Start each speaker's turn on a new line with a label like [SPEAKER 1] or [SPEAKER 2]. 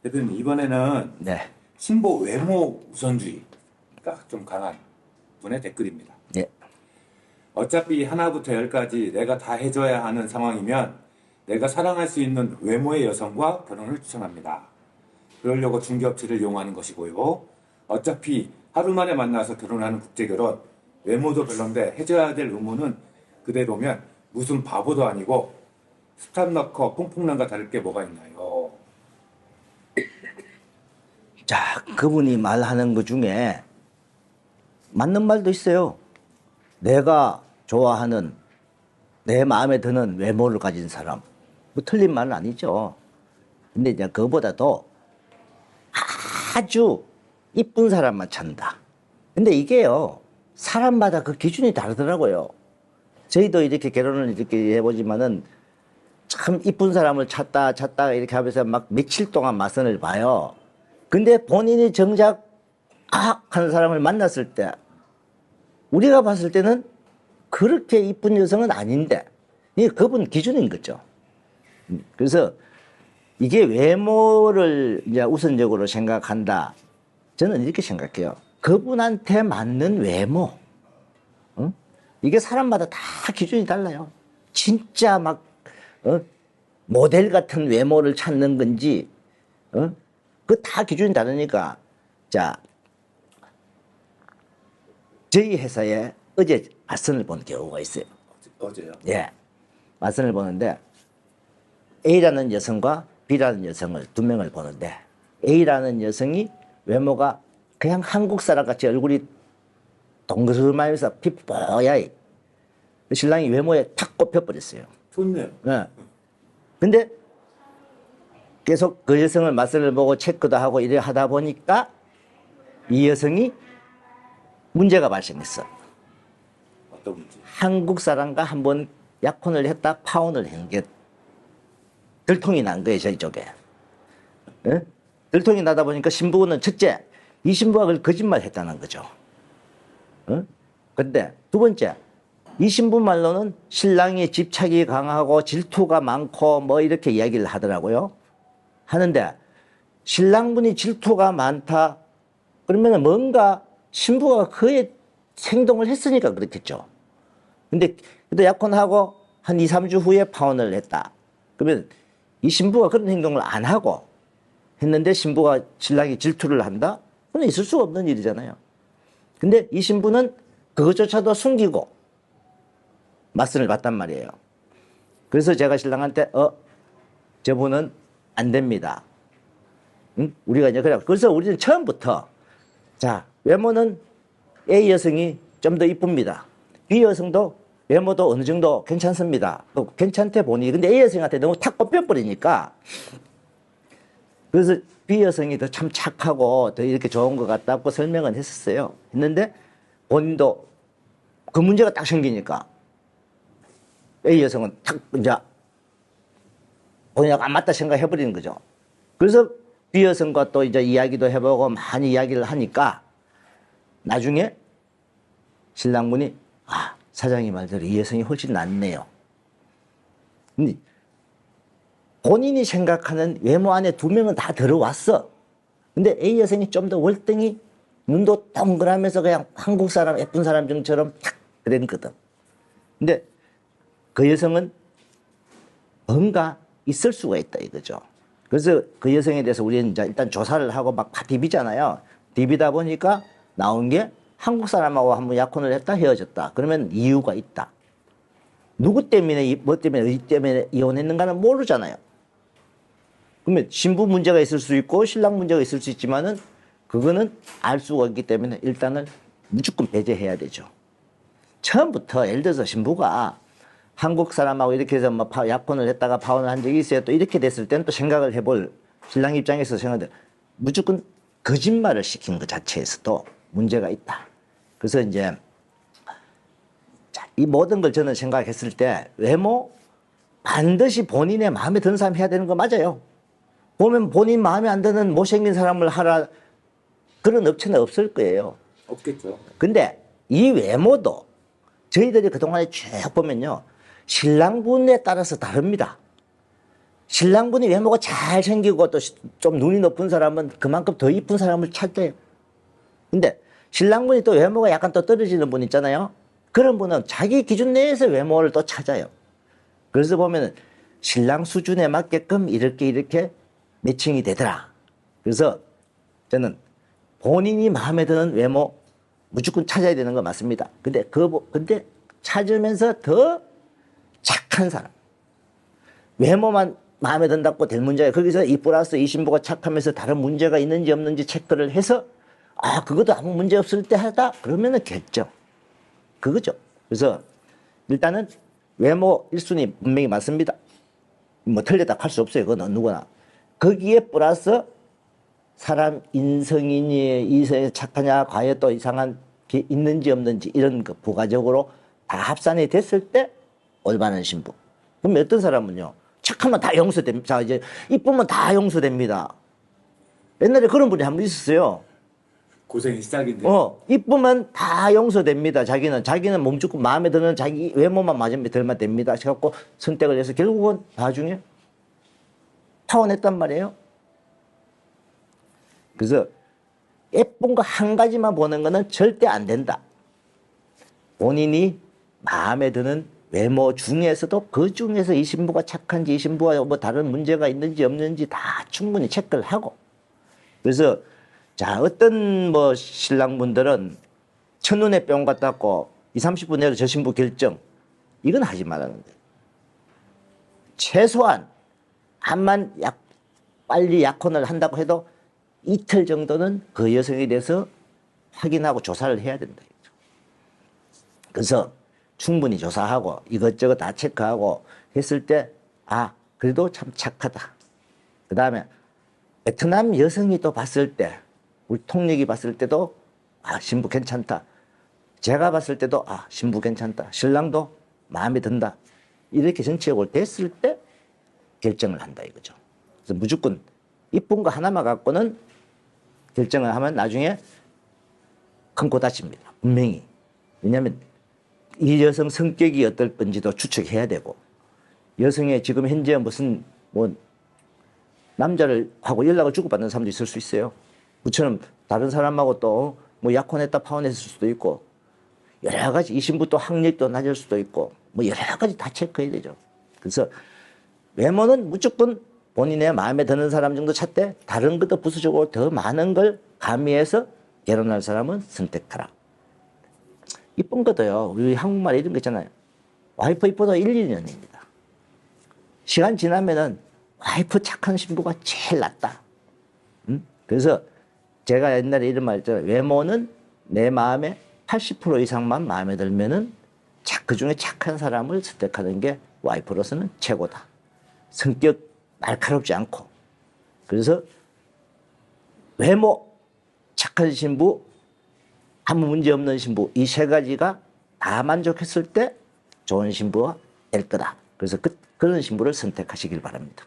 [SPEAKER 1] 대표님, 이번에는
[SPEAKER 2] 네.
[SPEAKER 1] 신보 외모 우선주의가 좀 강한 분의 댓글입니다.
[SPEAKER 2] 예.
[SPEAKER 1] 어차피 하나부터 열까지 내가 다 해줘야 하는 상황이면 내가 사랑할 수 있는 외모의 여성과 결혼을 추천합니다. 그러려고 중개업체를 이용하는 것이고요. 어차피 하루 만에 만나서 결혼하는 국제결혼, 외모도 별론데 해줘야 될 의무는 그대로면 무슨 바보도 아니고 스탑너커 퐁퐁남과 다를 게 뭐가 있나요?
[SPEAKER 2] 자, 그분이 말하는 것 중에 맞는 말도 있어요. 내가 좋아하는, 내 마음에 드는 외모를 가진 사람. 뭐 틀린 말은 아니죠. 근데 이제 그거보다도 아주 이쁜 사람만 찾는다. 근데 이게요, 사람마다 그 기준이 다르더라고요. 저희도 이렇게 결혼을 이렇게 해보지만은 참 이쁜 사람을 찾다가 이렇게 하면서 막 며칠 동안 맞선을 봐요. 근데 본인이 정작 하는 사람을 만났을 때 우리가 봤을 때는 그렇게 이쁜 여성은 아닌데 이게 그분 기준인 거죠. 그래서 이게 외모를 이제 우선적으로 생각한다. 저는 이렇게 생각해요. 그분한테 맞는 외모. 응? 이게 사람마다 다 기준이 달라요. 진짜 막 모델 같은 외모를 찾는 건지 그 다 기준이 다르니까. 자, 저희 회사에 어제 맞선을 본 경우가 있어요.
[SPEAKER 1] 어제요?
[SPEAKER 2] 예. 맞선을 보는데 A라는 여성과 B라는 여성을 두 명을 보는데 A라는 여성이 외모가 그냥 한국 사람 같이 얼굴이 동그스름하면서 피부 뽀얗이 신랑이 외모에 탁 꼽혀버렸어요.
[SPEAKER 1] 좋네요.
[SPEAKER 2] 예. 근데 계속 그 여성을 맞선을 보고 체크도 하고 이래 하다 보니까 이 여성이 문제가 발생했어.
[SPEAKER 1] 어떤 문제?
[SPEAKER 2] 한국 사람과 한번 약혼을 했다 파혼을 한 게 들통이 난 거예요, 저쪽에. 예? 들통이 나다 보니까 신부는 첫째, 이 신부가 그걸 거짓말 했다는 거죠. 근데 두 번째, 이 신부 말로는 신랑이 집착이 강하고 질투가 많고 뭐 이렇게 이야기를 하더라고요. 하는데 신랑분이 질투가 많다 그러면 뭔가 신부가 그의 행동을 했으니까 그렇겠죠. 근데 약혼하고 한 2, 3주 후에 파혼을 했다. 그러면 이 신부가 그런 행동을 안 하고 했는데 신랑이 질투를 한다? 그건 있을 수가 없는 일이잖아요. 근데 이 신부는 그것조차도 숨기고 맞선을 봤단 말이에요. 그래서 제가 신랑한테 저분은 안 됩니다. 응? 우리가 이제 그래서 우리는 처음부터 자, 외모는 A 여성이 좀 더 이쁩니다. B 여성도 외모도 어느 정도 괜찮습니다. 괜찮대 보니. 근데 A 여성한테 너무 탁 꼽혀버리니까 그래서 B 여성이 더 참 착하고 더 이렇게 좋은 것 같다고 설명은 했었어요. 했는데 본인도 그 문제가 딱 생기니까 A 여성은 탁 이제 본인하고 안 맞다 생각해버리는 거죠. 그래서 B 여성과 또 이제 이야기도 해보고 많이 이야기를 하니까 나중에 신랑분이 사장님 말대로 이 여성이 훨씬 낫네요. 근데 본인이 생각하는 외모 안에 두 명은 다 들어왔어. 근데 A 여성이 좀 더 월등히 눈도 동그라면서 그냥 한국 사람 예쁜 사람처럼 탁 그랬거든. 근데 그 여성은 뭔가 있을 수가 있다 이거죠. 그래서 그 여성에 대해서 우리는 이제 일단 조사를 하고 막 디비잖아요. 디비다 보니까 나온 게 한국 사람하고 한번 약혼을 했다 헤어졌다. 그러면 이유가 있다. 누구 때문에 뭐 때문에 어디 때문에 이혼했는가는 모르잖아요. 그러면 신부 문제가 있을 수 있고 신랑 문제가 있을 수 있지만은 그거는 알 수가 없기 때문에 일단은 무조건 배제해야 되죠. 처음부터 예를 들어서 신부가 한국 사람하고 이렇게 해서 뭐 약혼을 했다가 파혼을 한 적이 있어요. 또 이렇게 됐을 때는 또 생각을 해볼 신랑 입장에서 생각해 무조건 거짓말을 시킨 것 자체에서도 문제가 있다. 그래서 이제 이 모든 걸 저는 생각했을 때 외모 반드시 본인의 마음에 드는 사람 해야 되는 거 맞아요. 보면 본인 마음에 안 드는 못생긴 사람을 하라 그런 업체는 없을 거예요.
[SPEAKER 1] 없겠죠.
[SPEAKER 2] 근데 이 외모도 저희들이 그동안에 쭉 보면요. 신랑분에 따라서 다릅니다. 신랑분이 외모가 잘 생기고 또 좀 눈이 높은 사람은 그만큼 더 이쁜 사람을 찾대요. 근데 신랑분이 또 외모가 약간 또 떨어지는 분 있잖아요. 그런 분은 자기 기준 내에서 외모를 또 찾아요. 그래서 보면은 신랑 수준에 맞게끔 이렇게 매칭이 되더라. 그래서 저는 본인이 마음에 드는 외모 무조건 찾아야 되는 거 맞습니다. 근데 근데 찾으면서 더 착한 사람. 외모만 마음에 든다고 될 문제예요. 거기서 이 플러스 이 신부가 착하면서 다른 문제가 있는지 없는지 체크를 해서 그것도 아무 문제 없을 때 하다 그러면은 결정. 그거죠. 그래서 일단은 외모 1순위 분명히 맞습니다. 뭐 틀렸다 할 수 없어요. 그건 누구나. 거기에 플러스 사람 인성이니 이성이 착하냐 과연 또 이상한 게 있는지 없는지 이런 거 부가적으로 다 합산이 됐을 때 올바른 신부. 그럼 어떤 사람은요. 착하면 다 용서됩니다. 자, 이제 이쁘면 다 용서됩니다. 옛날에 그런 분이 한 분 있었어요.
[SPEAKER 1] 고생이 시작인데.
[SPEAKER 2] 이쁘면 다 용서됩니다. 자기는 몸죽고 마음에 드는 자기 외모만 맞으면 들면 됩니다. 해갖고 선택을 해서 결국은 나중에 파혼했단 말이에요. 그래서 예쁜 거 한 가지만 보는 거는 절대 안 된다. 본인이 마음에 드는 외모 중에서도 그 중에서 이 신부가 착한지 이 신부가 뭐 다른 문제가 있는지 없는지 다 충분히 체크를 하고. 그래서 자, 어떤 뭐 신랑분들은 첫눈에 뿅 같았고 20-30분 내로 저 신부 결정. 이건 하지 말라는데. 최소한 암만 빨리 약혼을 한다고 해도 이틀 정도는 그 여성에 대해서 확인하고 조사를 해야 된다. 그래서 충분히 조사하고 이것저것 다 체크하고 했을 때 그래도 참 착하다. 그 다음에 베트남 여성이 또 봤을 때 우리 통역이 봤을 때도 신부 괜찮다. 제가 봤을 때도 신부 괜찮다. 신랑도 마음에 든다. 이렇게 전체적으로 됐을 때 결정을 한다 이거죠. 그래서 무조건 이쁜 거 하나만 갖고는 결정을 하면 나중에 큰 코 다칩니다. 분명히. 왜냐하면 이 여성 성격이 어떨 건지도 추측해야 되고 여성의 지금 현재 무슨 뭐 남자를 하고 연락을 주고받는 사람도 있을 수 있어요. 그처럼 다른 사람하고 또 뭐 약혼했다 파혼했을 수도 있고 여러 가지 이 신부 또 학력도 낮을 수도 있고 뭐 여러 가지 다 체크해야 되죠. 그래서 외모는 무조건 본인의 마음에 드는 사람 정도 찾되 다른 것도 부수적으로 더 많은 걸 가미해서 결혼할 사람은 선택하라. 이쁜 것도요. 우리 한국말에 이런 거 있잖아요. 와이프 이뻐도 1-2년입니다. 시간 지나면은 와이프 착한 신부가 제일 낫다. 그래서 제가 옛날에 이런 말 했잖아요. 외모는 내 마음의 80% 이상만 마음에 들면은 그 중에 착한 사람을 선택하는 게 와이프로서는 최고다. 성격 날카롭지 않고. 그래서 외모, 착한 신부, 아무 문제 없는 신부 이 세 가지가 다 만족했을 때 좋은 신부가 될 거다. 그래서 그런 신부를 선택하시길 바랍니다.